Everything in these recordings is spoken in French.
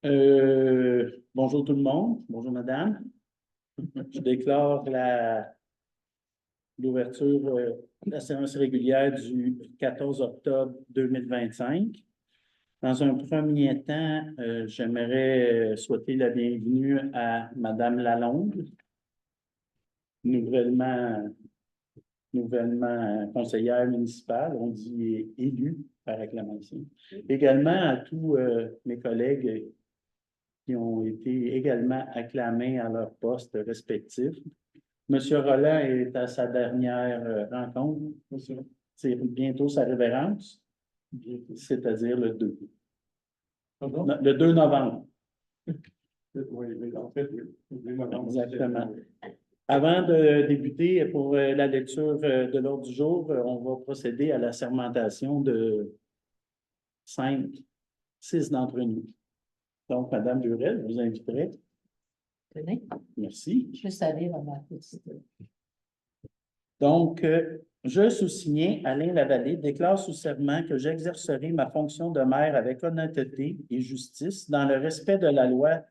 Bonjour tout le monde. Bonjour madame. Je déclare l'ouverture de la séance régulière du 14 octobre 2025. Dans un premier temps, j'aimerais souhaiter la bienvenue à madame Lalonde, nouvellement conseillère municipale, on dit élue par acclamation. Également à tous mes collègues qui ont été également acclamés à leur poste respectif. Monsieur Roland est à sa dernière rencontre. C'est bientôt sa révérence, c'est-à-dire le 2. Le 2 novembre. Oui, en fait, oui. Exactement. Avant de débuter pour la lecture de l'ordre du jour, on va procéder à la sermentation de 6 d'entre nous. Donc, Madame Burel, je vous inviterai. Tenez, Merci. juste à lire ma petite. Donc, je, sous-signé Alain Lavallée, déclare sous serment que j'exercerai ma fonction de maire avec honnêteté et justice dans le respect de la loi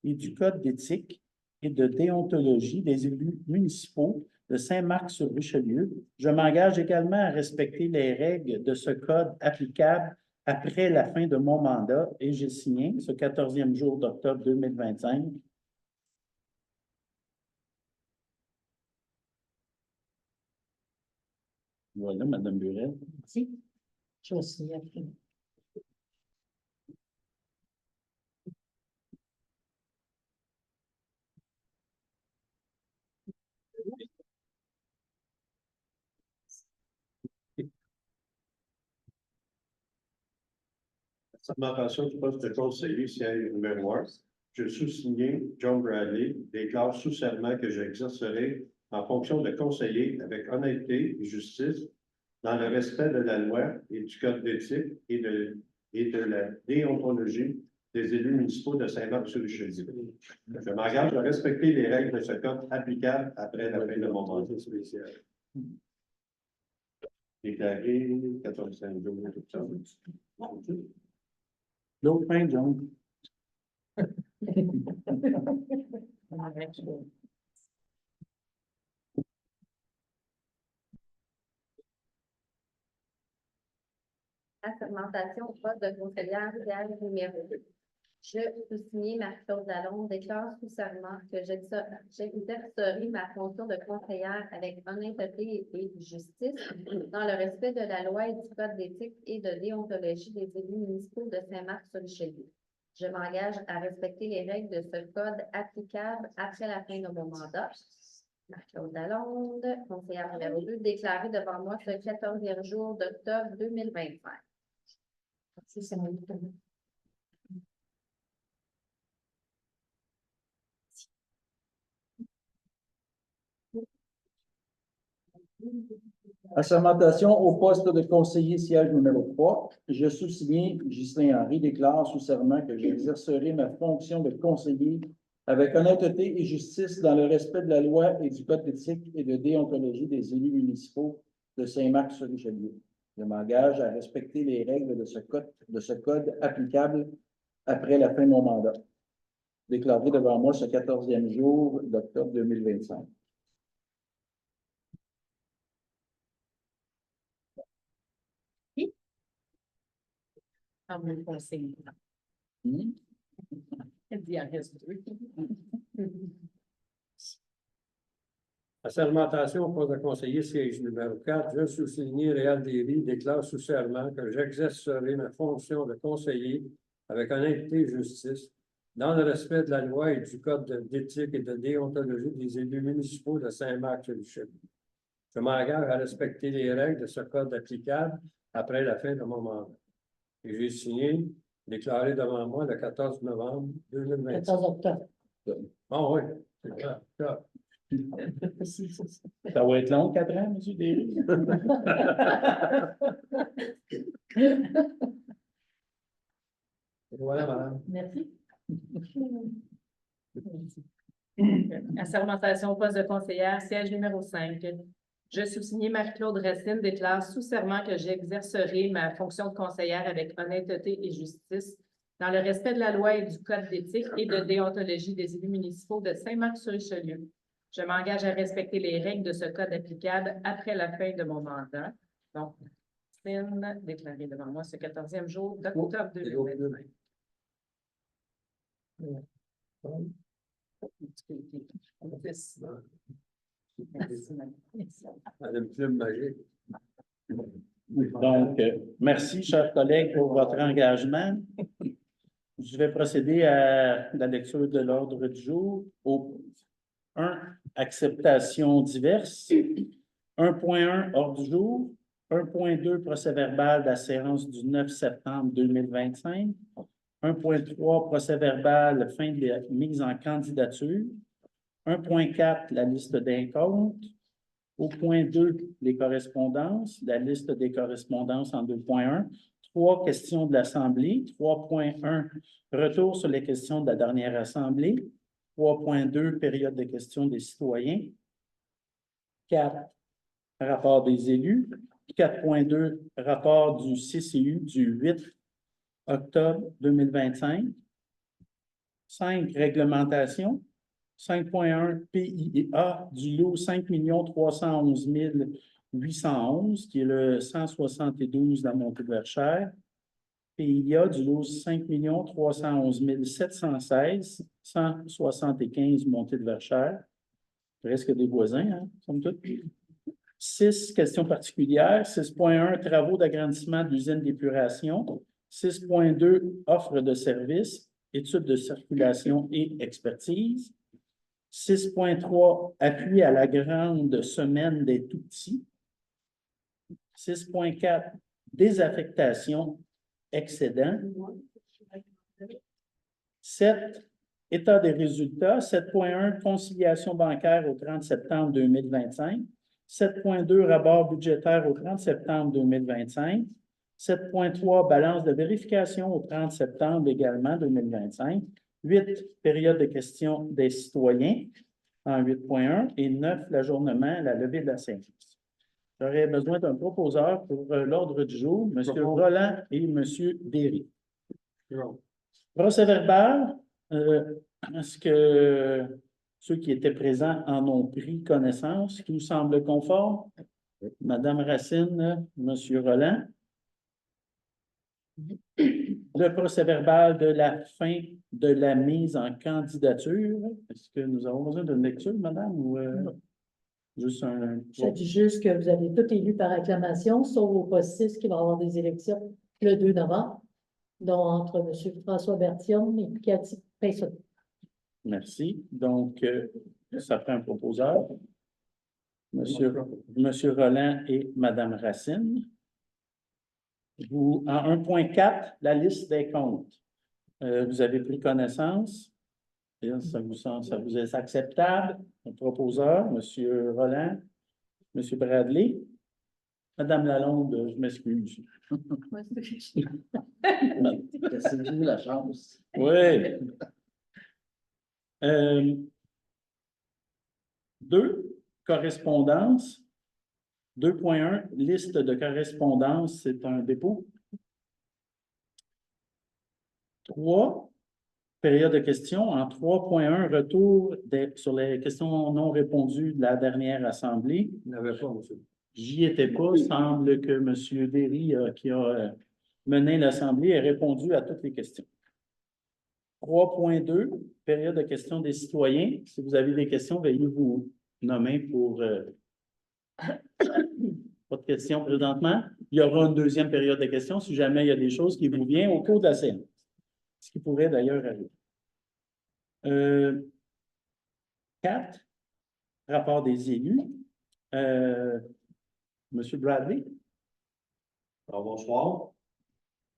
et du code d'éthique et de déontologie des élus municipaux de Saint-Marc-sur-Richelieu. Je m'engage également à respecter les règles de ce code applicable après la fin de mon mandat et j'ai signé ce 14e jour d'octobre 2025. Voilà, Madame Burel. Merci. Je vais signer après. Sermentation du poste de conseiller siège numéro 1. Je sous-signé John Bradley, déclare sous serment que j'exercerai en fonction de conseiller avec honnêteté et justice dans le respect de la loi et du code d'éthique et de la déontologie des élus municipaux de Saint-Marc-sur-Richelieu. Je m'engage à respecter les règles de ce code applicables après la fin de mon mandat spécial. Déclaré 14 jours. L'autre fin, John. La sermentation au poste de conseillère siège numéro 2. Je, sous-signé Marie-Claude Lalonde, déclare sous serment que j'exercerai ma fonction de conseillère avec honnêteté et justice dans le respect de la loi et du code d'éthique et de déontologie des élus municipaux de Saint-Marc-sur-Richelieu. Je m'engage à respecter les règles de ce code applicable après la fin de mon mandat. Marie-Claude Lalonde, conseillère numéro 2, déclarée devant moi ce 14e jour d'octobre 2025. Merci, c'est mon tour. Assermentation au poste de conseiller siège numéro 3. Je sous-signé Ghislain Henry déclare sous serment que j'exercerai ma fonction de conseiller avec honnêteté et justice dans le respect de la loi et du code d'éthique et de déontologie des élus municipaux de Saint-Marc-sur-Richelieu. Je m'engage à respecter les règles de ce code applicable après la fin de mon mandat. Déclaré devant moi ce 14e jour d'octobre 2025. Ah, mon conseil. Elle dit en reste deux. Assermentation au poste de conseiller siège numéro 4, je sous-signé Réal Derry, déclare sous serment que j'exercerai ma fonction de conseiller avec honnêteté et justice dans le respect de la loi et du code d'éthique et de déontologie des élus municipaux de Saint-Marc-sur-Richelieu. Je m'engage à respecter les règles de ce code applicable après la fin de mon mandat. Et j'ai signé, déclaré devant moi le 14 novembre 2020. 14 octobre. Ah oui, c'est clair. Ça va être long, 4 ans, M. Derry? Voilà, madame. Merci. Assermentation au poste de conseillère, siège numéro 5. Je, sous-signé Marie-Claude Racine, déclare sous serment que j'exercerai ma fonction de conseillère avec honnêteté et justice dans le respect de la loi et du code d'éthique et de déontologie des élus municipaux de Saint-Marc-sur-Richelieu. Je m'engage à respecter les règles de ce code applicable après la fin de mon mandat. Donc, Christine, déclarée devant moi ce 14e jour d'octobre 2025. Madame Plume magique. Donc, merci, chers collègues, pour votre engagement. Je vais procéder à la lecture de l'ordre du jour. Au 1, acceptation diverse. 1.1, ordre du jour. 1.2, procès-verbal de la séance du 9 septembre 2025. 1.3, procès-verbal, fin de la mise en candidature. 1.4, la liste d'incomptes. Au point 2, les correspondances, la liste des correspondances en 2.1. 3, questions de l'Assemblée. 3.1, retour sur les questions de la dernière Assemblée. 3.2, période de questions des citoyens. 4, rapport des élus. 4.2, rapport du CCU du 8 octobre 2025. 5, réglementation. 5.1 PIA du lot 5 311 811, qui est le 172 de la montée de Verchères. PIA du lot 5 311 716, 175 montée de Verchères. Presque des voisins, hein, somme toute. 6, questions particulières. 6.1, travaux d'agrandissement d'usine d'épuration. 6.2, offre de services, études de circulation et expertise. 6.3, appui à la grande semaine des tout-petits. 6.4, désaffectation, excédent. 7, état des résultats. 7.1, conciliation bancaire au 30 septembre 2025. 7.2, rapport budgétaire au 30 septembre 2025. 7.3, balance de vérification au 30 septembre également 2025. 8, période de questions des citoyens en 8.1 et 9, l'ajournement, la levée de la séance. J'aurais besoin d'un proposeur pour l'ordre du jour, M. Roland et M. Derry. Procès-verbal, est-ce que ceux qui étaient présents en ont pris connaissance, qui nous semble conforme? Mme Racine, M. Roland. Le procès-verbal de la fin de la mise en candidature. Est-ce que nous avons besoin d'une lecture, madame, ou juste un... Je dis juste que vous avez tout élu par acclamation, sauf au poste 6 qui va avoir des élections le 2 novembre, dont entre M. François Berthiaume et Cathy Pinson. Merci. Donc, ça prend un proposeur. Monsieur Roland et Mme Racine. Vous, en 1.4, la liste des comptes. Vous avez pris connaissance. Et ça vous est acceptable. Un proposeur, M. Roland, M. Bradley. Madame Lalonde, je m'excuse. Laissez-vous la chance. Oui. 2, correspondance. 2.1, liste de correspondance, c'est un dépôt. 3, période de questions. En 3.1, retour sur les questions non répondues de la dernière Assemblée. Il n'avait pas, monsieur. J'y étais pas. Il semble que M. Derry, qui a mené l'Assemblée, ait répondu à toutes les questions. 3.2, période de questions des citoyens. Si vous avez des questions, veuillez vous nommer pour votre question présentement. Il y aura une deuxième période de questions si jamais il y a des choses qui vous viennent au cours de la séance. Ce qui pourrait d'ailleurs arriver. 4, rapport des élus. Monsieur Bradley. Alors, bonsoir.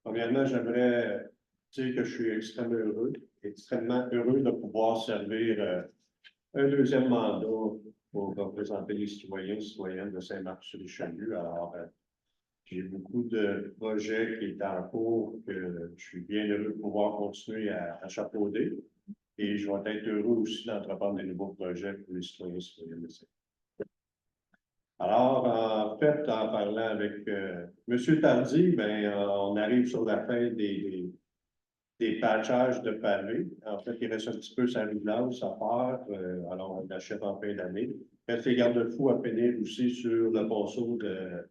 Premièrement, j'aimerais dire que je suis extrêmement heureux de pouvoir servir un deuxième mandat pour représenter les citoyens et citoyennes de Saint-Marc-sur-Richelieu. Alors, j'ai beaucoup de projets qui sont en cours que je suis bien heureux de pouvoir continuer à chapeauter. Et je vais être heureux aussi d'entreprendre des nouveaux projets pour les citoyens et citoyennes de Saint-Marc. Alors, en fait, en parlant avec M. Tardy, on arrive sur la fin des des patchages de pavés. En fait, il reste un petit peu sa blanche à faire, alors on l'achète en fin d'année. Il reste les garde-fous à finir aussi sur le ponceau de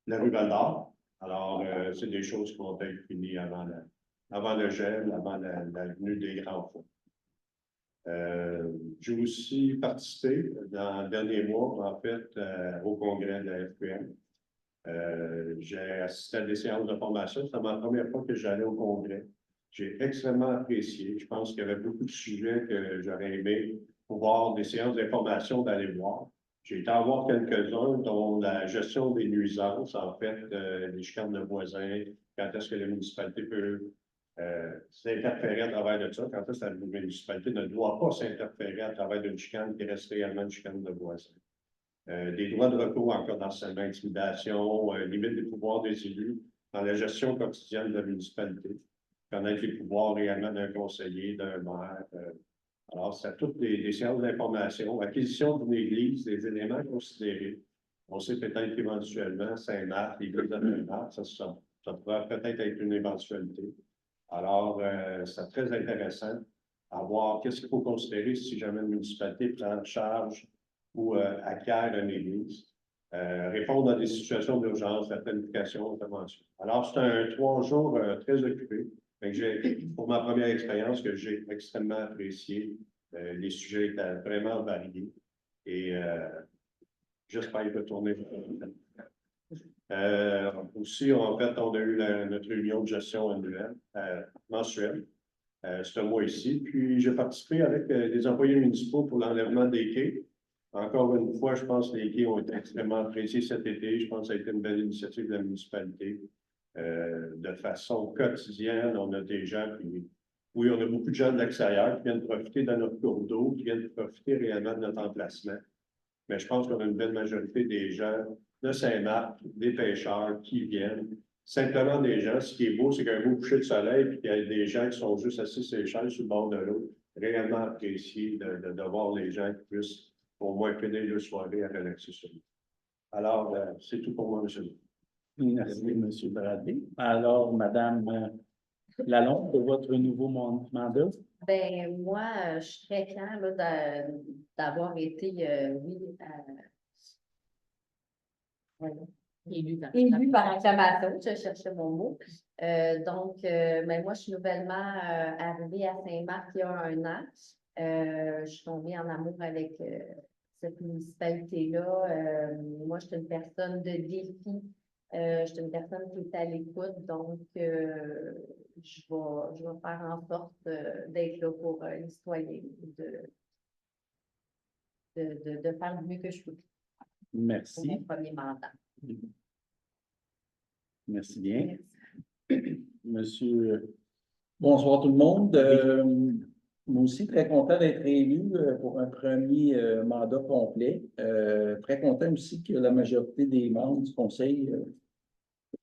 la rue Val-d'Or. Alors, c'est des choses qui vont être finies avant le gel, avant la venue des grands feux. J'ai aussi participé dans le dernier mois, en fait, au congrès de la FPM. J'ai assisté à des séances de formation. C'était ma première fois que j'allais au congrès. J'ai extrêmement apprécié. Je pense qu'il y avait beaucoup de sujets que j'aurais aimé pouvoir des séances d'information d'aller voir. J'ai été en voir quelques-uns, dont la gestion des nuisances, en fait, les chicanes de voisins, quand est-ce que la municipalité peut s'interférer à travers de ça, quand est-ce que la municipalité ne doit pas s'interférer à travers d'une chicane qui reste réellement une chicane de voisins. Des droits de recours en cas d'harcèlement, intimidation, limite des pouvoirs des élus dans la gestion quotidienne de la municipalité, connaître les pouvoirs réellement d'un conseiller, d'un maire. Alors, c'est toutes des séances d'information, acquisition d'une église, des éléments considérés. On sait peut-être qu'éventuellement, Saint-Marc, l'église de Saint-Marc, ça pourrait peut-être être une éventualité. Alors, c'est très intéressant à voir qu'est-ce qu'il faut considérer si jamais une municipalité prend en charge ou acquiert une église, répondre à des situations d'urgence, la planification, intervention. Alors, c'est un 3 jours très occupé. Pour ma première expérience, que j'ai extrêmement apprécié, les sujets étaient vraiment variés et j'espère y retourner. Aussi, en fait, on a eu notre réunion de gestion annuelle, mensuelle, ce mois-ci. Puis, j'ai participé avec des employés municipaux pour l'enlèvement des quais. Encore une fois, je pense que les quais ont été extrêmement appréciés cet été. Je pense que ça a été une belle initiative de la municipalité. De façon quotidienne, on a des gens qui... Oui, on a beaucoup de gens de l'extérieur qui viennent profiter de notre cours d'eau, qui viennent profiter réellement de notre emplacement. Mais je pense qu'on a une belle majorité des gens de Saint-Marc, des pêcheurs qui viennent. Simplement des gens, ce qui est beau, c'est qu'un beau coucher de soleil, puis qu'il y a des gens qui sont juste assis sur les chaises sur le bord de l'eau. Réellement apprécié de voir les gens qui puissent au moins finir le soirée à relaxer sur nous. Alors, c'est tout pour moi, M. Merci, M. Bradley. Alors, Mme Lalonde, de votre nouveau mandat? Ben, moi, je suis très fière là, d'avoir été, Élu dans élue par acclamation, je cherchais mon mot. Mais moi, je suis nouvellement arrivée à Saint-Marc il y a 1 an. Je suis tombée en amour avec cette municipalité-là. Moi, je suis une personne de défi. Je suis une personne qui est à l'écoute, donc je vais faire en sorte d'être là pour les citoyens, de faire du mieux que je peux pour Merci. mon premier mandat. Merci bien. Monsieur, Bonsoir tout le monde. Moi aussi, très content d'être élu pour un premier mandat complet. Très content aussi que la majorité des membres du conseil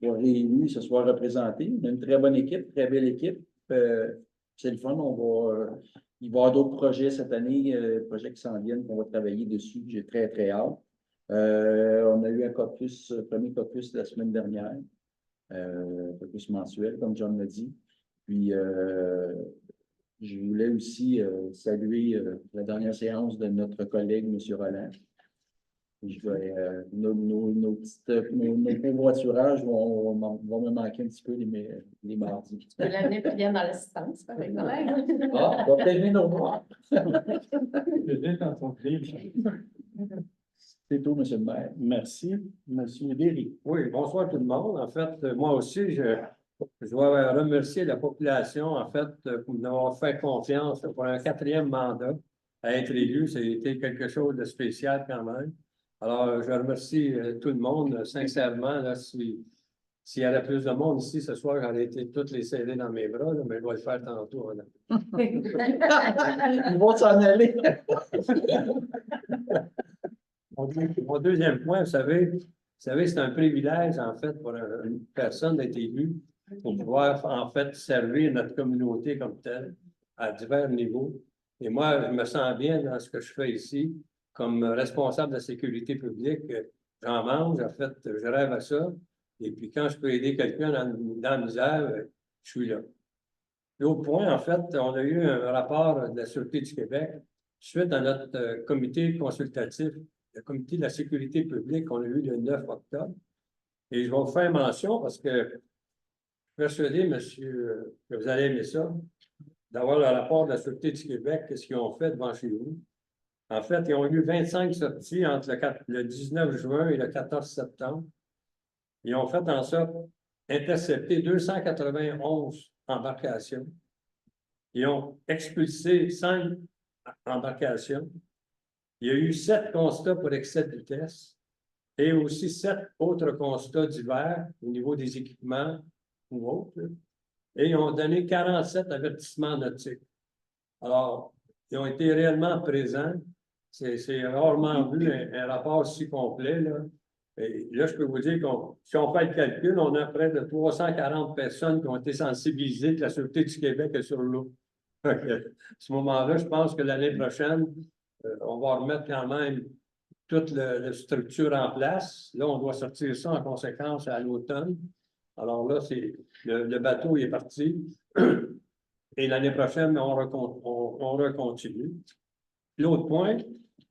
soient réélus, se soient représentés. On a une très bonne équipe, très belle équipe. C'est le fun. Il va y avoir d'autres projets cette année, projets qui s'en viennent, qu'on va travailler dessus. J'ai très, très hâte. On a eu un premier caucus la semaine dernière, caucus mensuel, comme John l'a dit. Puis, je voulais aussi saluer la dernière séance de notre collègue, M. Roland. Nos covoiturages vont me manquer un petit peu les mardis. Tu peux l'amener plus bien dans l'assistance, par exemple. Ah, on va peut-être venir nous voir. C'est tout, M. le maire. merci. Monsieur Derry. Oui, bonsoir tout le monde. En fait, moi aussi, je dois remercier la population, en fait, pour nous avoir fait confiance pour un 4e mandat. À être élu, c'était quelque chose de spécial quand même. Alors, je remercie tout le monde, sincèrement. Là, s'il y avait plus de monde ici ce soir, j'aurais été toutes les serrer dans mes bras, là, mais je vais le faire tantôt. Là. Ils vont s'en aller. Mon deuxième point, vous savez, c'est un privilège, en fait, pour une personne d'être élue, pour pouvoir, en fait, servir notre communauté comme telle, à divers niveaux. Et moi, je me sens bien dans ce que je fais ici, comme responsable de la sécurité publique. J'en mange, en fait, je rêve à ça. Et puis, quand je peux aider quelqu'un dans la misère, je suis là. L'autre point, en fait, on a eu un rapport de la Sûreté du Québec suite à notre comité consultatif, le comité de la sécurité publique qu'on a eu le 9 octobre. Et je vais vous faire mention parce que je suis persuadé, monsieur, que vous allez aimer ça, d'avoir le rapport de la Sûreté du Québec, qu'est-ce qu'ils ont fait devant chez vous. En fait, ils ont eu 25 sorties entre le 19 juin et le 14 septembre. Ils ont fait en sorte intercepter 291 embarcations. Ils ont expulsé 5 embarcations. Il y a eu 7 constats pour excès de vitesse et aussi 7 autres constats divers au niveau des équipements ou autres. Et ils ont donné 47 avertissements nautiques. Alors, ils ont été réellement présents. C'est rarement vu un rapport aussi complet, là. Et là, je peux vous dire qu'on, si on fait le calcul, on a près de 340 personnes qui ont été sensibilisées que la Sûreté du Québec est sur l'eau. À ce moment-là, je pense que l'année prochaine, on va remettre quand même toute la structure en place. Là, on doit sortir ça en conséquence à l'automne. Alors là, le bateau il est parti. Et l'année prochaine, on recontinue. L'autre point,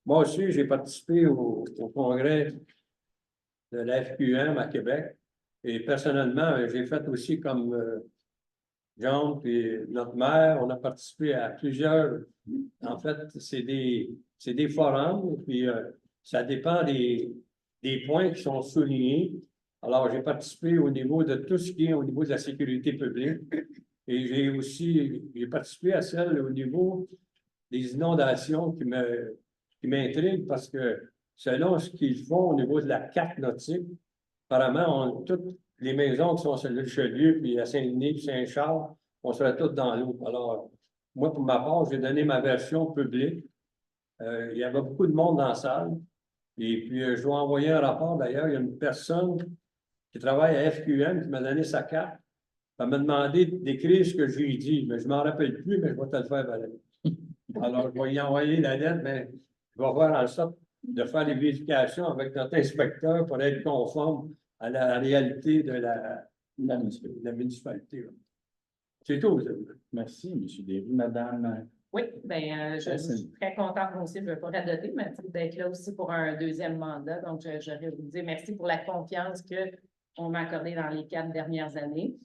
moi aussi, j'ai participé au congrès de la FQM à Québec. Et personnellement, j'ai fait aussi comme John et notre maire, on a participé à plusieurs. En fait, c'est des forums, puis ça dépend des points qui sont soulignés. Alors, j'ai participé au niveau de tout ce qui est au niveau de la sécurité publique. Et j'ai participé à celle au niveau des inondations qui m'intriguent parce que selon ce qu'ils font au niveau de la carte nautique, apparemment, toutes les maisons qui sont sur le Richelieu, puis à Saint-Denis, puis Saint-Charles, on serait toutes dans l'eau. Alors, moi, pour ma part, j'ai donné ma version publique. Il y avait beaucoup de monde dans la salle. Et puis, je dois envoyer un rapport. D'ailleurs, il y a une personne qui travaille à FQM qui m'a donné sa carte. Elle m'a demandé d'écrire ce que j'ai dit, mais je ne m'en rappelle plus, mais je vais te le faire, Valérie. Alors, je vais y envoyer la lettre, mais je vais faire en sorte de faire les vérifications avec notre inspecteur pour être conforme à la réalité de la municipalité. C'est tout. Merci, M. Derry. Madame. Oui, bien, je suis très contente moi aussi, je ne veux pas radoter, mais d'être là aussi pour un deuxième mandat. Donc, j'aurais vous dire merci pour la confiance qu'on m'a accordée dans les 4 dernières années.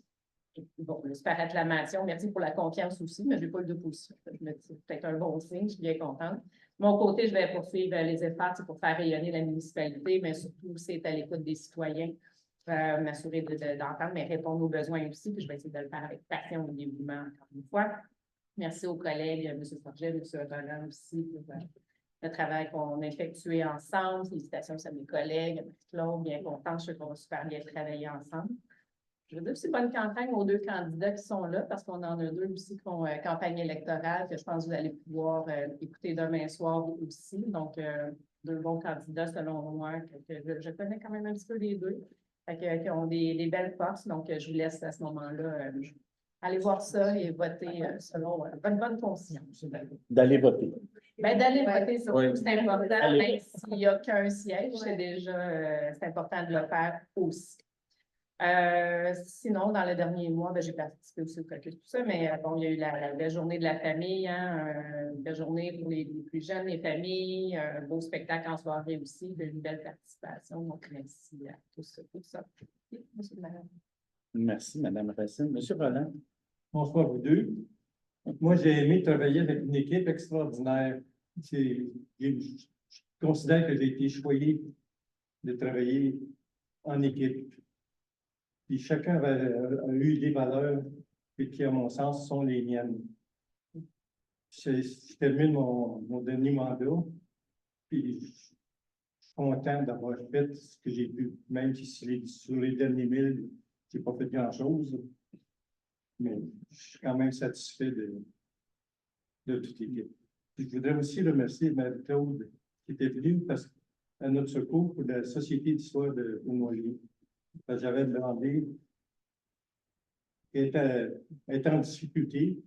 Bon, c'est par acclamation. Merci pour la confiance aussi, mais je n'ai pas eu d'opposition. Je me dis, c'est peut-être un bon signe, je suis bien contente. De mon côté, je vais poursuivre les efforts pour faire rayonner la municipalité, mais surtout, c'est à l'écoute des citoyens, m'assurer d'entendre, mais répondre aux besoins aussi, puis je vais essayer de le faire avec passion et dévouement, encore une fois. Merci aux collègues, M. Forget, M. Roland aussi, pour le travail qu'on a effectué ensemble. Félicitations à mes collègues, à Marie-Claude, bien contente, je sais qu'on va super bien travailler ensemble. Je veux dire aussi bonne campagne aux 2 candidats qui sont là, parce qu'on en a 2 aussi qui font campagne électorale, que je pense que vous allez pouvoir écouter demain soir aussi. Donc, 2 bons candidats selon moi, que je connais quand même un petit peu les 2, qui ont des belles forces. Donc, je vous laisse à ce moment-là aller voir ça et voter selon votre bonne conscience. D'aller voter. Bien, d'aller voter, surtout, Oui. c'est important, même s'il n'y a qu'un siège, c'est important de le faire aussi. Sinon, dans le dernier mois, j'ai participé aussi au caucus, tout ça, mais bon, il y a eu la journée de la famille, la journée pour les plus jeunes, les familles, un beau spectacle en soirée aussi, une belle participation. Donc, merci à tous, tout ça. Monsieur le maire. Merci, Mme Racine. M. Roland. Bonsoir vous deux. Moi, j'ai aimé travailler avec une équipe extraordinaire. Je considère que j'ai été choyé de travailler en équipe. Puis chacun a eu des valeurs et qui, à mon sens, sont les miennes. Je termine mon dernier mandat, puis je suis content d'avoir fait ce que j'ai pu, même si sur les derniers 1000, je n'ai pas fait grand-chose. Mais je suis quand même satisfait de toute l'équipe. Je voudrais aussi remercier Marie-Claude qui était venue à notre secours pour la Société d'histoire de Haut-Moyen. J'avais demandé, elle était en difficulté,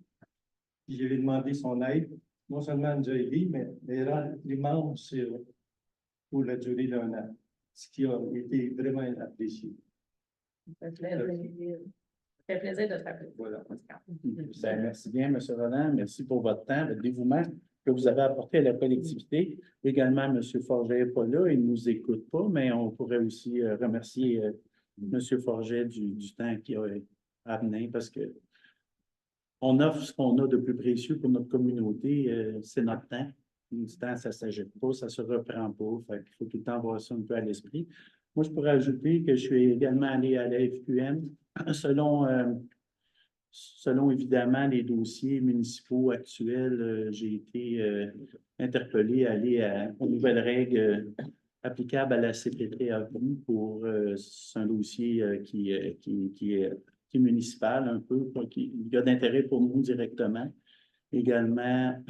puis j'avais demandé son aide. Non seulement elle nous a aidés, mais elle rend les membres pour la durée d'1 an, ce qui a été vraiment apprécié. Ça fait plaisir de te rappeler. Voilà. Ben, merci bien, M. Roland. Merci pour votre temps, votre dévouement que vous avez apporté à la collectivité. Également, M. Forget n'est pas là, il ne nous écoute pas, mais on pourrait aussi remercier M. Forget du temps qu'il a amené parce que on offre ce qu'on a de plus précieux pour notre communauté, c'est notre temps. Du temps, ça ne s'achète pas, ça ne se reprend pas. Fait qu'il faut tout le temps avoir ça un peu à l'esprit. Moi, je pourrais ajouter que je suis également allé à la FQM selon évidemment les dossiers municipaux actuels, j'ai été interpellé à aller aux nouvelles règles applicables à la CPTAQ pour c'est un dossier qui est municipal un peu, qui a d'intérêt pour nous directement. Également,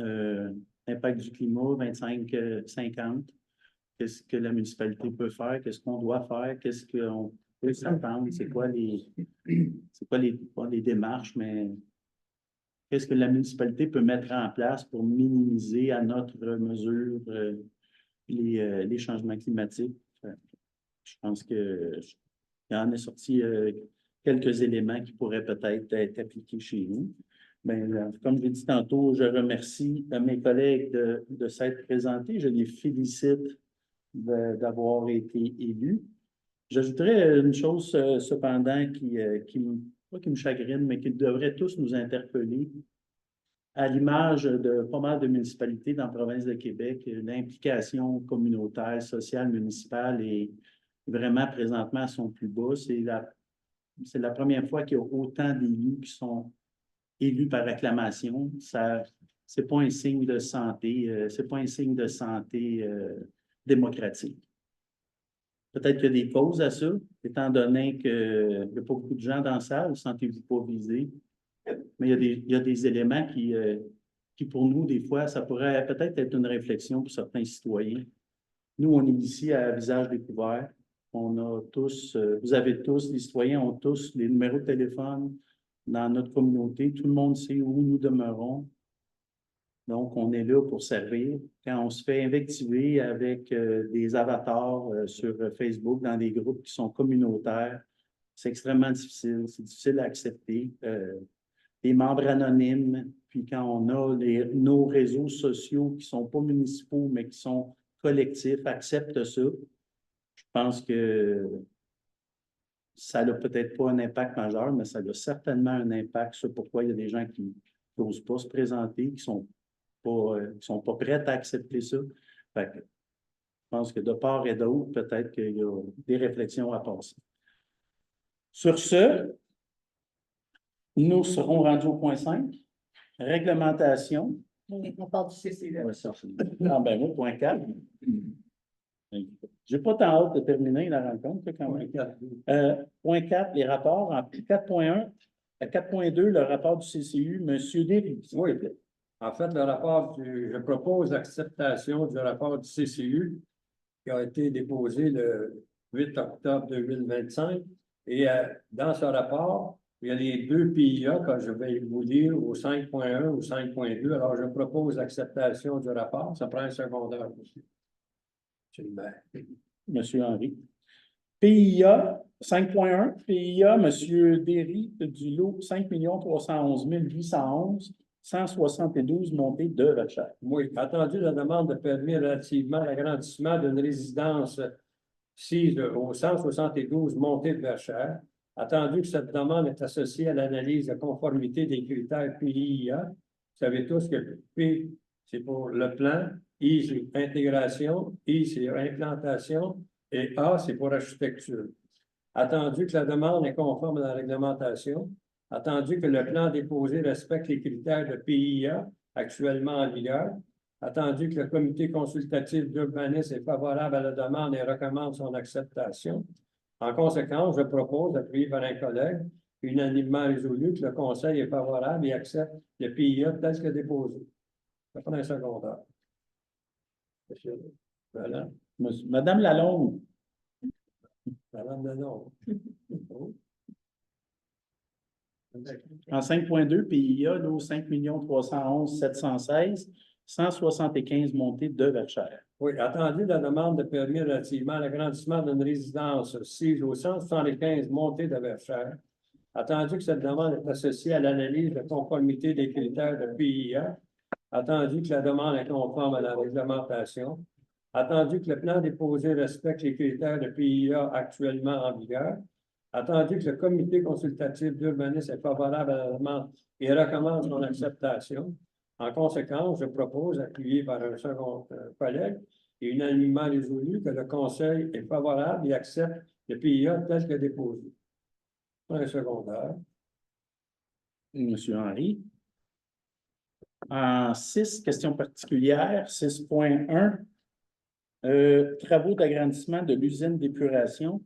impact du climat 25-50. Qu'est-ce que la municipalité peut faire? Qu'est-ce qu'on doit faire? Qu'est-ce qu'on peut s'attendre? C'est quoi les démarches, mais qu'est-ce que la municipalité peut mettre en place pour minimiser à notre mesure les changements climatiques? Je pense qu'il en est sorti quelques éléments qui pourraient peut-être être appliqués chez nous. Bien, comme je l'ai dit tantôt, je remercie mes collègues de s'être présentés. Je les félicite d'avoir été élus. J'ajouterais une chose cependant pas qui me chagrine, mais qui devrait tous nous interpeller. À l'image de pas mal de municipalités dans la province de Québec, l'implication communautaire, sociale, municipale est vraiment présentement à son plus bas. C'est la première fois qu'il y a autant d'élus qui sont élus par acclamation. C'est pas un signe de santé, c'est pas un signe de santé démocratique. Peut-être qu'il y a des causes à ça, étant donné qu'il n'y a pas beaucoup de gens dans la salle, sentez-vous pas visés. Mais il y a des éléments qui, pour nous, des fois, ça pourrait peut-être être une réflexion pour certains citoyens. Nous, on est ici à visage découvert. On a tous, vous avez tous, les citoyens ont tous les numéros de téléphone dans notre communauté. Tout le monde sait où nous demeurons. Donc, on est là pour servir. Quand on se fait invectiver avec des avatars sur Facebook dans des groupes qui sont communautaires, c'est extrêmement difficile. C'est difficile à accepter. Les membres anonymes, puis quand on a nos réseaux sociaux qui ne sont pas municipaux, mais qui sont collectifs, acceptent ça. Je pense que ça n'a peut-être pas un impact majeur, mais ça a certainement un impact sur pourquoi il y a des gens qui n'osent pas se présenter, qui sont pas prêts à accepter ça. Fait que, je pense que de part et d'autre, peut-être qu'il y a des réflexions à passer. Sur ce, nous serons rendus au point 5, réglementation. On parle du CCE. Ah ben oui, point 4. J'ai pas tant hâte de terminer la rencontre quand même. Point 4, les rapports. En 4.1 à 4.2, le rapport du CCU, M. Derry. Oui. En fait, je propose l'acceptation du rapport du CCU qui a été déposé le 8 octobre 2025. Et dans ce rapport, il y a les deux PIA que je vais vous lire au 5.1 ou 5.2. Alors, je propose l'acceptation du rapport. Ça prend un secondaire aussi. M. Henry. PIA 5.1, PIA, M. Derry, du lot 5 311 811, 172 montées de Verchères. Oui, attendu la demande de permis relativement à l'agrandissement d'une résidence sise au 172 montées de Verchères, attendu que cette demande est associée à l'analyse de conformité des critères PIA. Vous savez tous que P, c'est pour le plan, I, c'est intégration, I, c'est implantation, et A, c'est pour architecture. Attendu que la demande est conforme à la réglementation, attendu que le plan déposé respecte les critères de PIA actuellement en vigueur, attendu que le comité consultatif d'urbanisme est favorable à la demande et recommande son acceptation. En conséquence, je propose, appuyé par un collègue, unanimement résolu, que le conseil est favorable et accepte le PIA tel que déposé. Ça prend un secondaire. Voilà. Madame Lalonde. Madame Lalonde. En 5.2, PIA, l'eau 5 311 716, 175 montées de Verchères. Oui, attendu la demande de permis relativement à l'agrandissement d'une résidence sise au 175 montées de Verchères, Attendu que cette demande est associée à l'analyse de conformité des critères de PIA, attendu que la demande est conforme à la réglementation, attendu que le plan déposé respecte les critères de PIA actuellement en vigueur, attendu que le comité consultatif d'urbanisme est favorable à la demande et recommande son acceptation. En conséquence, je propose, appuyé par un second collègue et unanimement résolu, que le conseil est favorable et accepte le PIA tel que déposé. Un secondaire. Monsieur Henry. En 6, questions particulières, 6.1, travaux d'agrandissement de l'usine d'épuration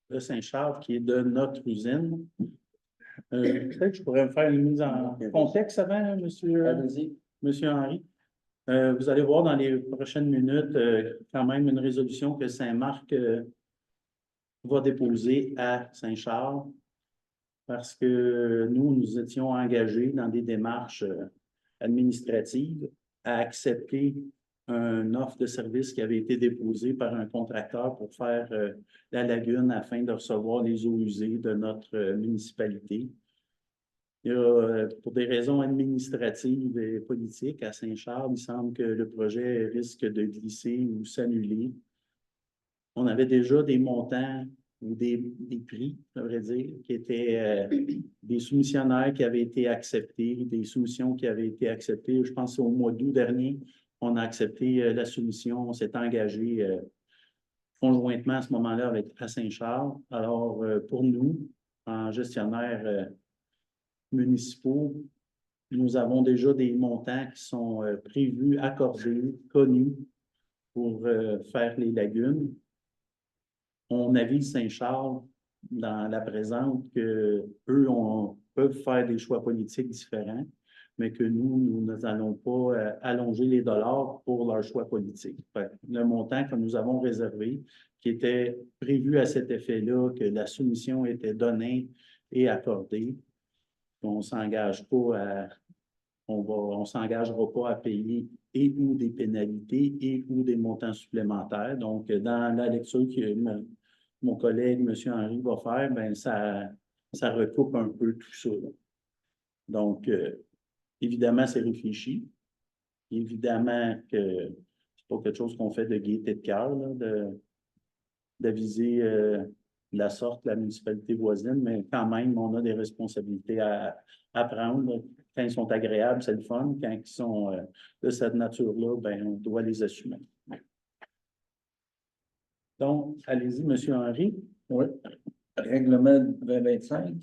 de Saint-Charles, qui est de notre usine. Peut-être que je pourrais me faire une mise en contexte avant, monsieur Henry. Vous allez voir dans les prochaines minutes quand même une résolution que Saint-Marc va déposer à Saint-Charles parce que nous étions engagés dans des démarches administratives à accepter une offre de service qui avait été déposée par un contracteur pour faire la lagune afin de recevoir les eaux usées de notre municipalité. Il y a, pour des raisons administratives et politiques à Saint-Charles, il semble que le projet risque de glisser ou s'annuler. On avait déjà des montants ou des prix, à vrai dire, qui étaient des soumissionnaires qui avaient été acceptés, des soumissions qui avaient été acceptées. Je pense au mois d'août dernier, on a accepté la soumission, on s'est engagé conjointement à ce moment-là avec à Saint-Charles. Alors, pour nous, en gestionnaire municipaux, nous avons déjà des montants qui sont prévus, accordés, connus pour faire les lagunes. On avise Saint-Charles dans la présente qu'eux peuvent faire des choix politiques différents, mais que nous n'allons pas allonger les dollars pour leurs choix politiques. Le montant que nous avons réservé, qui était prévu à cet effet-là, que la soumission était donnée et accordée, on s'engage pas à, on s'engagera pas à payer et ou des pénalités et ou des montants supplémentaires. Donc, dans la lecture que mon collègue, M. Henry, va faire, ben ça recoupe un peu tout ça. Donc, évidemment, c'est réfléchi. Évidemment que c'est pas quelque chose qu'on fait de gaieté de cœur, d'aviser de la sorte la municipalité voisine, mais quand même, on a des responsabilités à prendre. Quand ils sont agréables, c'est le fun. Quand ils sont de cette nature-là, ben, on doit les assumer. Donc, allez-y, M. Henry. Oui. Règlement 2025.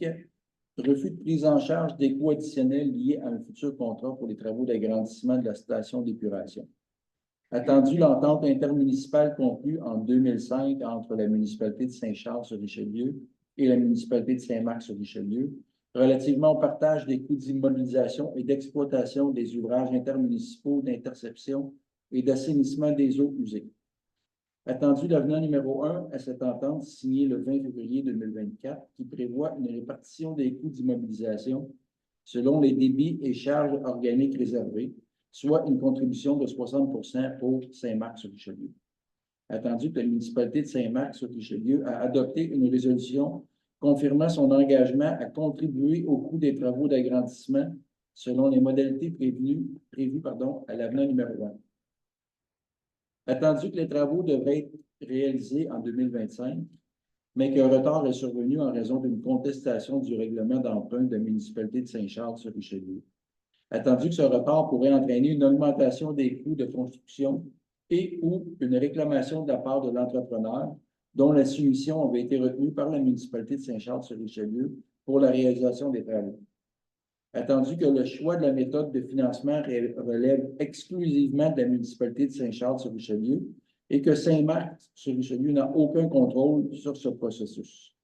Refus de prise en charge des coûts additionnels liés à un futur contrat pour les travaux d'agrandissement de la station d'épuration. Attendu l'entente intermunicipale conclue en 2005 entre la municipalité de Saint-Charles-sur-Richelieu et la municipalité de Saint-Marc-sur-Richelieu relativement au partage des coûts d'immobilisation et d'exploitation des ouvrages intermunicipaux d'interception et d'assainissement des eaux usées. Attendu l'avenant numéro 1 à cette entente signée le 20 février 2024 qui prévoit une répartition des coûts d'immobilisation selon les débits et charges organiques réservés, soit une contribution de 60% pour Saint-Marc-sur-Richelieu. Attendu que la municipalité de Saint-Marc-sur-Richelieu a adopté une résolution confirmant son engagement à contribuer au coût des travaux d'agrandissement selon les modalités prévues à l'avenant numéro 1. Attendu que les travaux devraient être réalisés en 2025, mais qu'un retard est survenu en raison d'une contestation du règlement d'emprunt de la municipalité de Saint-Charles-sur-Richelieu. Attendu que ce retard pourrait entraîner une augmentation des coûts de construction et ou une réclamation de la part de l'entrepreneur dont la soumission avait été retenue par la municipalité de Saint-Charles-sur-Richelieu pour la réalisation des travaux. Attendu que le choix de la méthode de financement relève exclusivement de la municipalité de Saint-Charles-sur-Richelieu et que Saint-Marc-sur-Richelieu n'a aucun contrôle sur ce processus.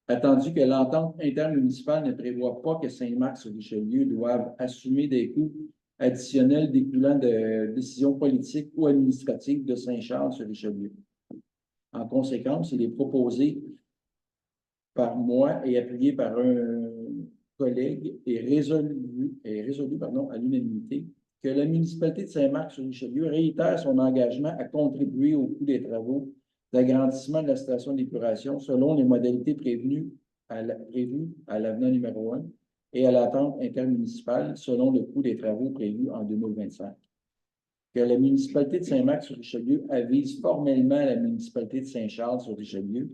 Attendu que l'entente intermunicipale ne prévoit pas que Saint-Marc-sur-Richelieu doive assumer des coûts additionnels découlant de décisions politiques ou administratives de Saint-Charles-sur-Richelieu. En conséquence, il est proposé par moi et appuyé par un collègue et résolu à l'unanimité que la municipalité de Saint-Marc-sur-Richelieu réitère son engagement à contribuer au coût des travaux d'agrandissement de la station d'épuration selon les modalités prévues à l'avenant numéro 1 et à l'attente intermunicipale selon le coût des travaux prévus en 2025. Que la municipalité de Saint-Marc-sur-Richelieu avise formellement la municipalité de Saint-Charles-sur-Richelieu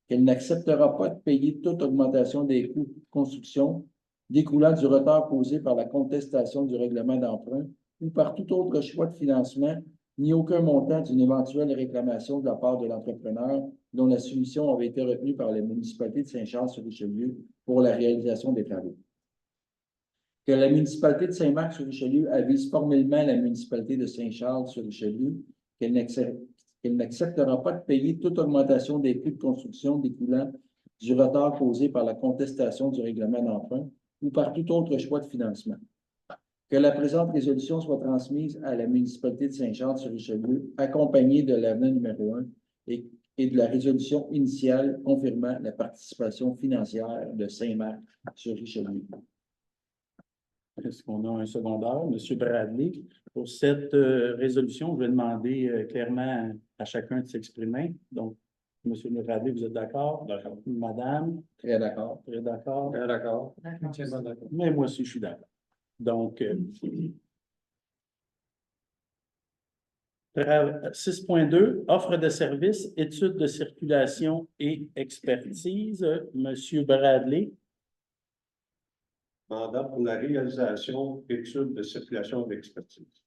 qu'elle n'acceptera pas de payer toute augmentation des coûts de construction découlant du retard causé par la contestation du règlement d'emprunt ou par tout autre choix de financement, ni aucun montant d'une éventuelle réclamation de la part de l'entrepreneur dont la soumission avait été retenue par la municipalité de Saint-Charles-sur-Richelieu pour la réalisation des travaux. Que la municipalité de Saint-Marc-sur-Richelieu avise formellement la municipalité de Saint-Charles-sur-Richelieu qu'elle n'acceptera pas de payer toute augmentation des coûts de construction découlant du retard causé par la contestation du règlement d'emprunt ou par tout autre choix de financement. Que la présente résolution soit transmise à la municipalité de Saint-Charles-sur-Richelieu, accompagnée de l'avenant numéro 1 et de la résolution initiale confirmant la participation financière de Saint-Marc-sur-Richelieu. Est-ce qu'on a un secondaire? M. Bradley, pour cette résolution, je vais demander clairement à chacun de s'exprimer. Donc, M. Bradley, vous êtes d'accord? D'accord. Madame? Très d'accord. Très d'accord. Bien d'accord. Mais moi aussi, je suis d'accord. Donc, 6.2, offre de services, études de circulation et expertise. M. Bradley. Mandat pour la réalisation d'études de circulation d'expertise.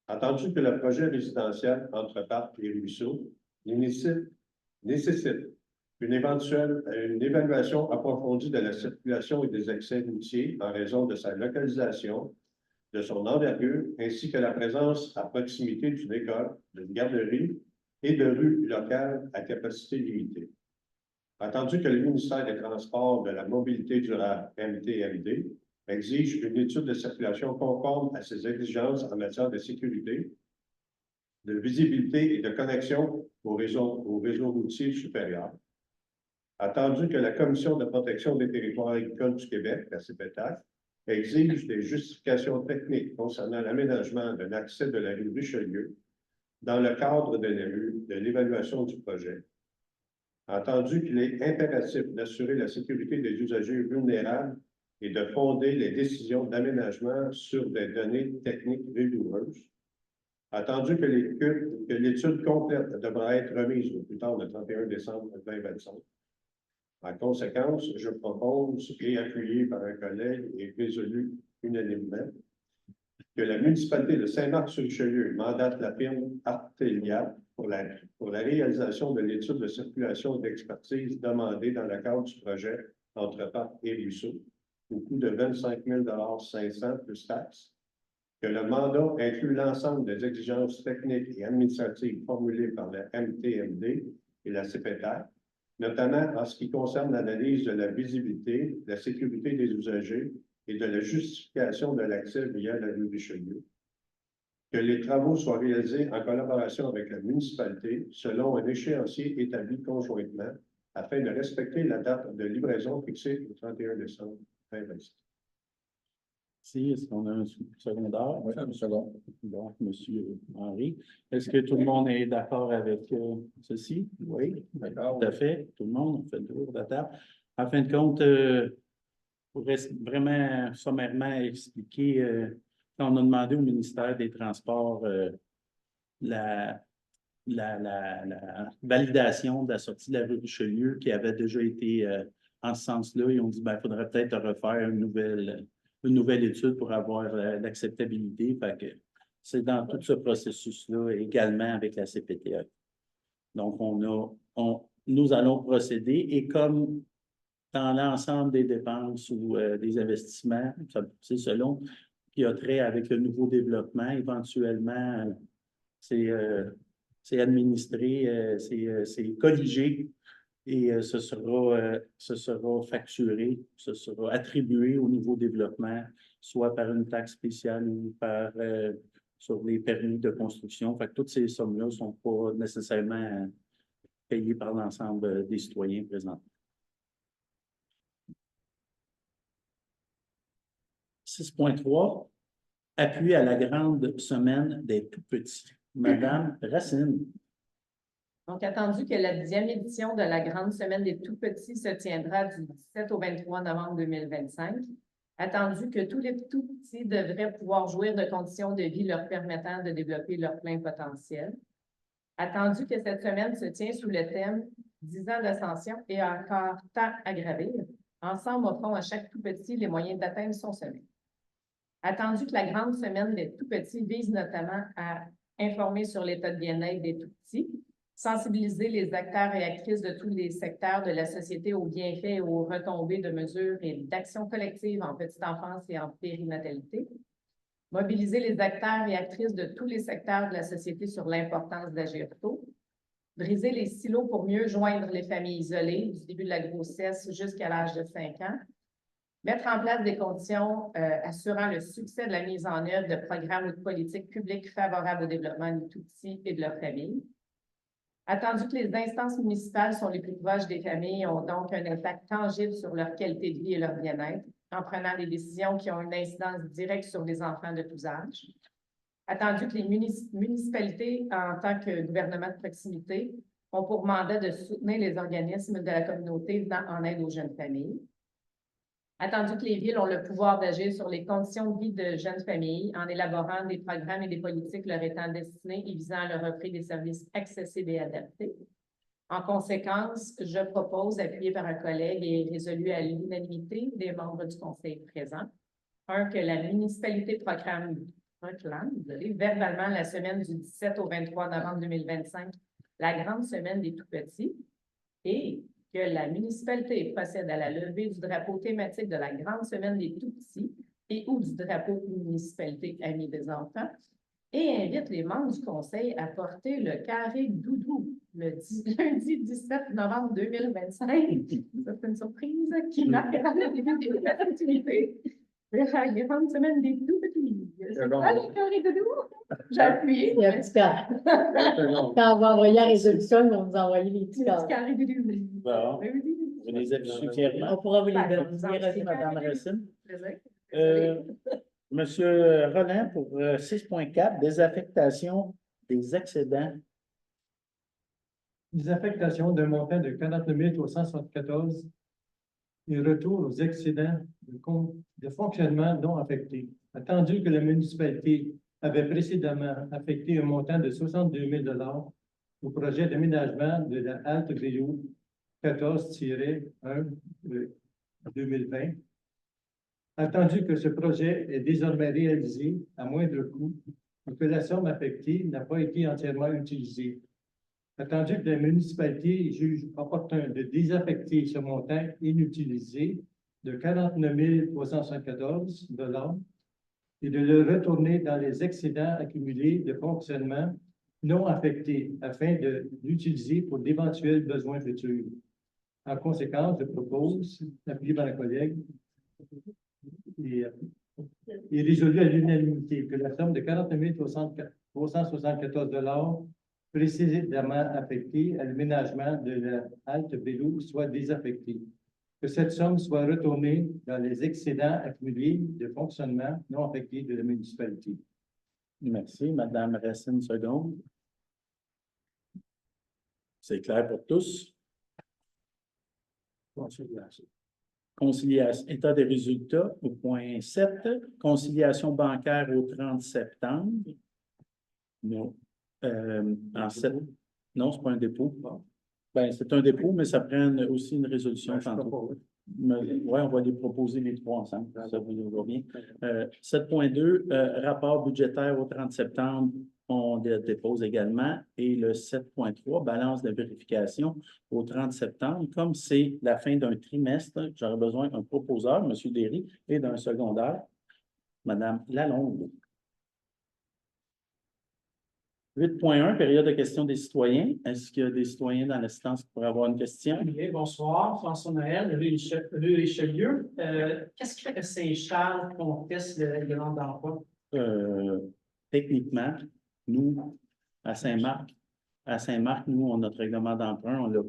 Attendu que le projet résidentiel entre Parc et Ruisseau nécessite une évaluation approfondie de la circulation et des accès routiers en raison de sa localisation, de son envergure, ainsi que la présence à proximité d'une école, d'une garderie et de rues locales à capacité limitée. Attendu que le ministère des Transports de la Mobilité durable, MTMD, exige une étude de circulation conforme à ses exigences en matière de sécurité, de visibilité et de connexion au réseau routier supérieur. Attendu que la Commission de protection des territoires agricoles du Québec, la CPTAC, exige des justifications techniques concernant l'aménagement de l'accès de la rue Richelieu dans le cadre de l'évaluation du projet. Attendu qu'il est impératif d'assurer la sécurité des usagers vulnérables et de fonder les décisions d'aménagement sur des données techniques rigoureuses. Attendu que l'étude complète devra être remise au plus tard le 31 décembre 2025. En conséquence, je propose, et appuyé par un collègue et résolu unanimement, que la municipalité de Saint-Marc-sur-Richelieu mandate la firme Artelia pour la réalisation de l'étude de circulation d'expertise demandée dans le cadre du projet entre Parc et Ruisseau, au coût de 25 500 plus taxes, que le mandat inclut l'ensemble des exigences techniques et administratives formulées par la MTMD et la CPTAC, notamment en ce qui concerne l'analyse de la visibilité, de la sécurité des usagers et de la justification de l'accès via la rue Richelieu. Que les travaux soient réalisés en collaboration avec la municipalité selon un échéancier établi conjointement afin de respecter la date de livraison fixée au 31 décembre 2026. Si, est-ce qu'on a un secondaire? Oui, un second. Donc, M. Henry, est-ce que tout le monde est d'accord avec ceci? Oui, D'accord. tout à fait. Tout le monde, on fait le tour de la table. En fin de compte, pour vraiment sommairement expliquer, quand on a demandé au ministère des Transports la validation de la sortie de la rue Richelieu qui avait déjà été en ce sens-là, ils ont dit il faudrait peut-être refaire une nouvelle étude pour avoir l'acceptabilité. C'est dans tout ce processus-là également avec la CPTE. Donc, nous allons procéder et comme dans l'ensemble des dépenses ou des investissements, c'est selon qui a trait avec le nouveau développement, éventuellement, c'est administré, c'est colligé et ce sera facturé, ce sera attribué au nouveau développement, soit par une taxe spéciale ou sur les permis de construction. Fait que toutes ces sommes-là ne sont pas nécessairement payées par l'ensemble des citoyens présents. 6.3, appui à la grande semaine des tout-petits. Madame Racine. Donc, attendu que la 10e édition de la Grande Semaine des Tout-Petits se tiendra du 17 au 23 novembre 2025, attendu que tous les tout-petits devraient pouvoir jouir de conditions de vie leur permettant de développer leur plein potentiel, attendu que cette semaine se tient sous le thème « 10 ans d'ascension et encore temps à gravir », ensemble offrons à chaque tout-petit les moyens d'atteindre son sommet. Attendu que la Grande Semaine des Tout-Petits vise notamment à informer sur l'état de bien-être des tout-petits, sensibiliser les acteurs et actrices de tous les secteurs de la société aux bienfaits et aux retombées de mesures et d'actions collectives en petite enfance et en périnatalité, mobiliser les acteurs et actrices de tous les secteurs de la société sur l'importance d'agir tôt, briser les silos pour mieux joindre les familles isolées du début de la grossesse jusqu'à l'âge de 5 ans, mettre en place des conditions assurant le succès de la mise en œuvre de programmes ou de politiques publiques favorables au développement des tout-petits et de leurs familles. Attendu que les instances municipales sont les plus proches des familles et ont donc un impact tangible sur leur qualité de vie et leur bien-être, en prenant des décisions qui ont une incidence directe sur les enfants de tous âges. Attendu que les municipalités, en tant que gouvernement de proximité, ont pour mandat de soutenir les organismes de la communauté venant en aide aux jeunes familles. Attendu que les villes ont le pouvoir d'agir sur les conditions de vie de jeunes familles en élaborant des programmes et des politiques leur étant destinés et visant à leur offrir des services accessibles et adaptés. En conséquence, je propose, appuyé par un collègue et résolu à l'unanimité des membres du Conseil présents, que la municipalité proclame verbalement la semaine du 17 au 23 novembre 2025, la Grande Semaine des Tout-Petits, et que la municipalité procède à la levée du drapeau thématique de la Grande Semaine des Tout-Petits et ou du drapeau municipalité Amis des enfants, et invite les membres du Conseil à porter le carré doudou le lundi 17 novembre 2025. Ça, c'est une surprise qui marque le début de la festivités de la Grande Semaine des Tout-Petits. C'est pas le carré doudou? J'ai appuyé. Il y a un petit carré. Quand on va envoyer la résolution, ils vont nous envoyer les petits Le petit carrés. carré doudou. Bon, vous les affichez fièrement. On pourra vous les Ben, donner. Merci, Madame Racine. Désolée. Monsieur Roland, pour 6.4, désaffectation des excédents. Les affectations d'un montant de 49 374 et retour aux excédents de fonctionnement non affectés. Attendu que la municipalité avait précédemment affecté un montant de 62 000 $ au projet d'aménagement de la halte Gréoux 14-1 2020. Attendu que ce projet est désormais réalisé à moindre coût et que la somme affectée n'a pas été entièrement utilisée. Attendu que la municipalité juge opportun de désaffecter ce montant inutilisé de 49 374 $ et de le retourner dans les excédents accumulés de fonctionnement non affectés afin de l'utiliser pour d'éventuels besoins futurs. En conséquence, je propose, appuyé par la collègue, et résolu à l'unanimité que la somme de 49 374 $ précédemment affectée à l'aménagement de la halte vélo soit désaffectée. Que cette somme soit retournée dans les excédents accumulés de fonctionnement non affectés de la municipalité. Merci, Madame Racine seconde. C'est clair pour tous. Conciliation. État des résultats au point 7. Conciliation bancaire au 30 septembre. Non. En 7. Non, ce n'est pas un dépôt. Ben, c'est un dépôt, mais ça prend aussi une résolution tantôt. Oui, on va les proposer les trois ensemble. Ça vous va bien. 7.2, rapport budgétaire au 30 septembre, on le dépose également. Et le 7.3, balance de vérification au 30 septembre. Comme c'est la fin d'un trimestre, j'aurais besoin d'un proposeur, M. Derry, et d'un secondaire, Mme Lalonde. 8.1, période de questions des citoyens. Est-ce qu'il y a des citoyens dans l'assistance qui pourraient avoir une question? Oui, bonsoir, François Noël, rue Richelieu. Qu'est-ce qui fait que Saint-Charles conteste le règlement d'emploi? Techniquement, nous, à Saint-Marc, nous, on a notre règlement d'emprunt, on l'a,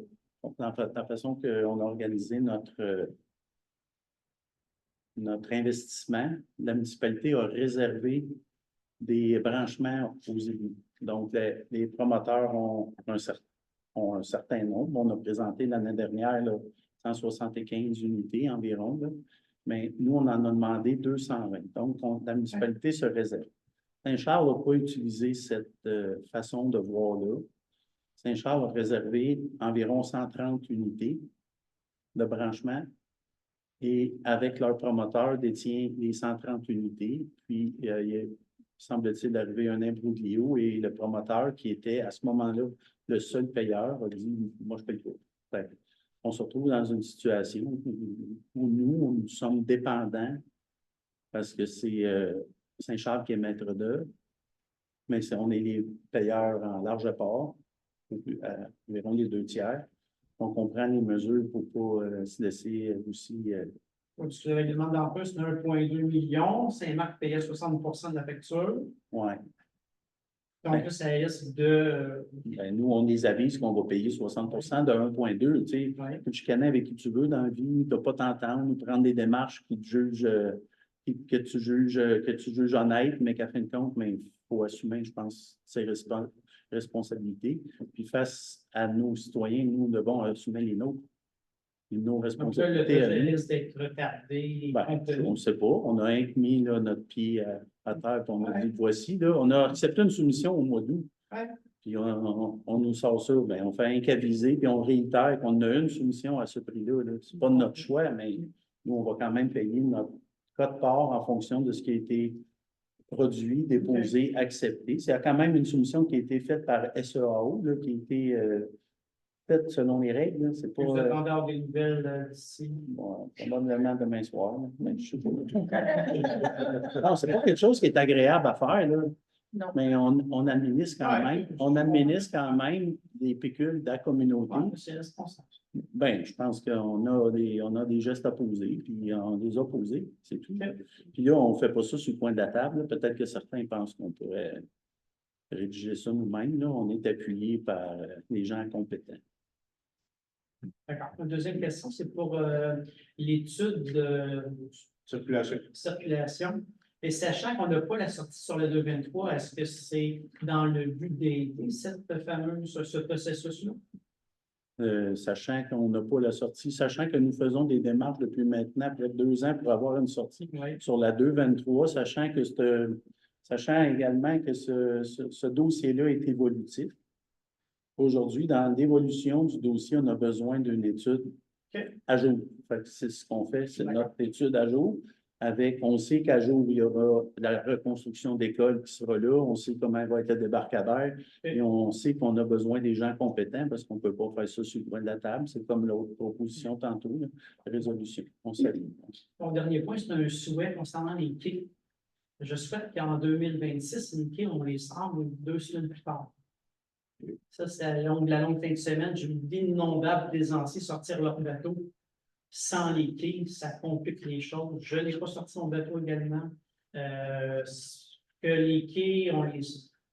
dans la façon qu'on a organisé notre investissement, la municipalité a réservé des branchements aux élus. Donc, les promoteurs ont ont un certain nombre. On a présenté l'année dernière là, 175 unités environ, là. Mais nous, on en a demandé 220. Donc, la municipalité se réserve. Saint-Charles n'a pas utilisé cette façon de voir-là. Saint-Charles a réservé environ 130 unités de branchement et avec leur promoteur détient les 130 unités. Puis, il est, semble-t-il, arrivé un imbroglio et le promoteur, qui était à ce moment-là le seul payeur, a dit « Moi, je paye pas ». On se retrouve dans une situation où nous sommes dépendants parce que c'est Saint-Charles qui est maître d'œuvre, mais on est les payeurs en large part, environ les 2 tiers. Donc, on prend les mesures pour ne pas se laisser aussi. Parce que le règlement d'emprunt, c'est 1,2 million. Saint-Marc payait 60% de la facture. Ouais. Donc, là, ça risque de. Ben, nous, on les avise qu'on va payer 60% de 1,2. Tu sais, Ouais. tu peux te chicaner avec qui tu veux dans la vie, tu ne dois pas t'entendre, prendre des démarches qui te jugent, que tu juges honnête, mais qu'à fin de compte, il faut assumer, je pense, ses responsabilités. Puis face à nos citoyens, nous devons assumer les nôtres. Nos Donc, là, le responsabilités. projet risque d'être retardé. Ben, on ne sait pas. On a mis là, notre pied à terre et on a dit voici. Là, on a accepté une soumission au mois d'août. Ouais. Puis on nous sort ça. Ben, on fait un qu'aviser, puis on réitère qu'on a une soumission à ce prix-là. Là. Ce n'est pas de notre choix, mais nous, on va quand même payer notre quote-part en fonction de ce qui a été produit, déposé, accepté. C'est quand même une soumission qui a été faite par SEAO, là, qui a été faite selon les règles. Là. C'est pas. Vous attendez à avoir des nouvelles d'ici. Bon, probablement demain soir. Là. Mais je sais pas. Non, c'est pas quelque chose qui est agréable à faire, là. Non. Mais on administre quand même. On administre quand même des pécules de la communauté. Ouais, c'est responsable. Ben, je pense qu'on a des gestes à poser, puis on les a posés, c'est tout. Puis là, on ne fait pas ça sur le coin de la table. Peut-être que certains pensent qu'on pourrait rédiger ça nous-mêmes. Là, on est appuyé par les gens compétents. D'accord. La deuxième question, c'est pour l'étude de circulation. Et sachant qu'on n'a pas la sortie sur le 223, est-ce que c'est dans le but d'aider ce processus-là? Sachant qu'on n'a pas la sortie, sachant que nous faisons des démarches depuis maintenant près de 2 ans pour avoir une sortie sur la 223, sachant également que ce dossier-là est évolutif. Aujourd'hui, dans l'évolution du dossier, on a besoin d'une étude à jour. C'est ce qu'on fait, c'est notre étude à jour. On sait qu'à jour, il y aura la reconstruction d'écoles qui sera là, on sait comment va être le débarcadère et on sait qu'on a besoin des gens compétents parce qu'on ne peut pas faire ça sur le coin de la table. C'est comme l'autre proposition tantôt, la résolution. On salue. Mon dernier point, c'est un souhait concernant les quais. Je souhaite qu'en 2026, les quais, on les sort 2 semaines plus tard. Ça, c'est la longue fin de semaine. J'ai vu d'innombrables plaisanciers sortir leur bateau. Sans les quais, ça complique les choses. Je n'ai pas sorti mon bateau également. Que les quais,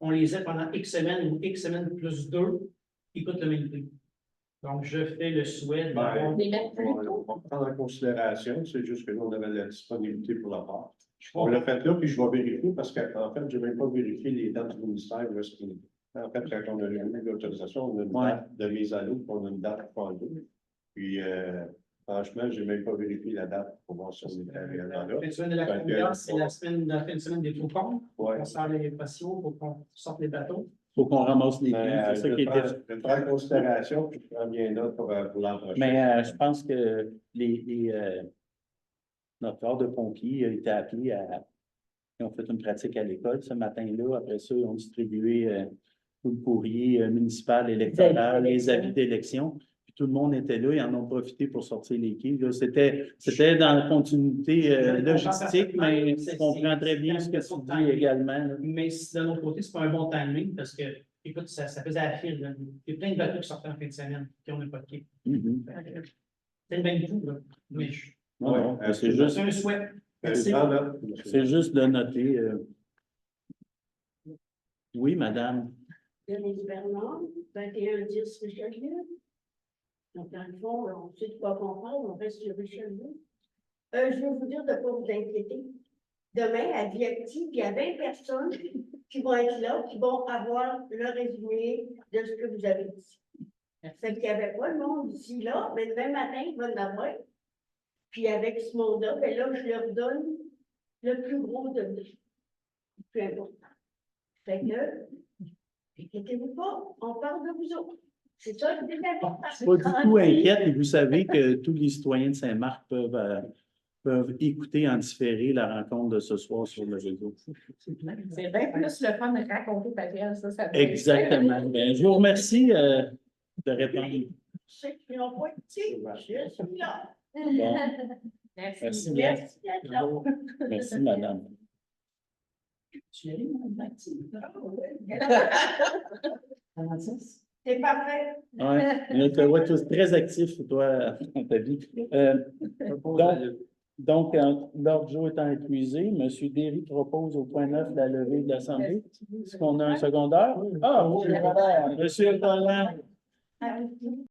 on les a pendant X semaines ou X semaines plus 2, ils coûtent le même prix. Donc, je fais le souhait d'avoir... On va prendre en considération, c'est juste que nous, on avait la disponibilité pour la part. On l'a fait là, puis je vais vérifier parce qu'en fait, je n'ai même pas vérifié les dates du ministère. Où est-ce qu'il est. En fait, quand on a eu l'autorisation, on a une date de mise à l'eau, puis on a une date pour l'eau. Puis, franchement, je n'ai même pas vérifié la date pour voir si on était réellement là. La semaine de la confiance, c'est la fin de semaine des trous-ponts. Ouais. On sort les patios pour qu'on sorte les bateaux. Il faut qu'on ramasse les quais. C'est ça qui était. Je prends en considération, puis je prends bien note pour l'an prochain. Mais je pense que notre corps de pompiers a été appelé ils ont fait une pratique à l'école ce matin-là. Après ça, ils ont distribué tout le courrier municipal, électoral, les avis d'élection. Puis tout le monde était là, ils en ont profité pour sortir les quais. C'était dans la continuité logistique, mais je comprends très bien ce que tu dis également. Là. Mais d'un autre côté, c'est pas un bon timing parce que, écoute, ça faisait à fil. Là. Il y a plein de bateaux qui sortaient en fin de semaine qui n'ont pas de quai. C'est le même coup, là. Mais Non, c'est c'est juste. un souhait. Merci. C'est juste de noter. Oui, madame. Denise Bernard, 2110 Richelieu. Donc, dans le fond, on sait de quoi comprendre, on reste sur Richelieu. Je veux vous dire de ne pas vous inquiéter. Demain, à Viacti, il y a 20 personnes qui vont être là, qui vont avoir le résumé de ce que vous avez dit. Fait qu'il n'y avait pas le monde ici, là, mais demain matin, il va en avoir. Puis avec ce monde-là, ben là, je leur donne le plus gros de le plus important. Fait que, inquiétez-vous pas, on parle de vous autres. C'est ça le plus important. Pas du tout inquiète, et vous savez que tous les citoyens de Saint-Marc peuvent écouter en différé la rencontre de ce soir sur le réseau. C'est bien plus le fun de raconter ta vie, ça. Exactement. Ben, je vous remercie de répondre. Ceux qui n'ont pas été, je suis là. Bon, Merci. merci bien. Merci d'être là. Merci, madame. Tu es C'est parfait. Ouais, on te voit tous très actifs, toi, dans ta vie. Donc, l'ordre du jour étant épuisé, M. Derry propose au point 9 la levée de l'Assemblée. Est-ce qu'on a un secondaire? Ah, oui, M. Collant.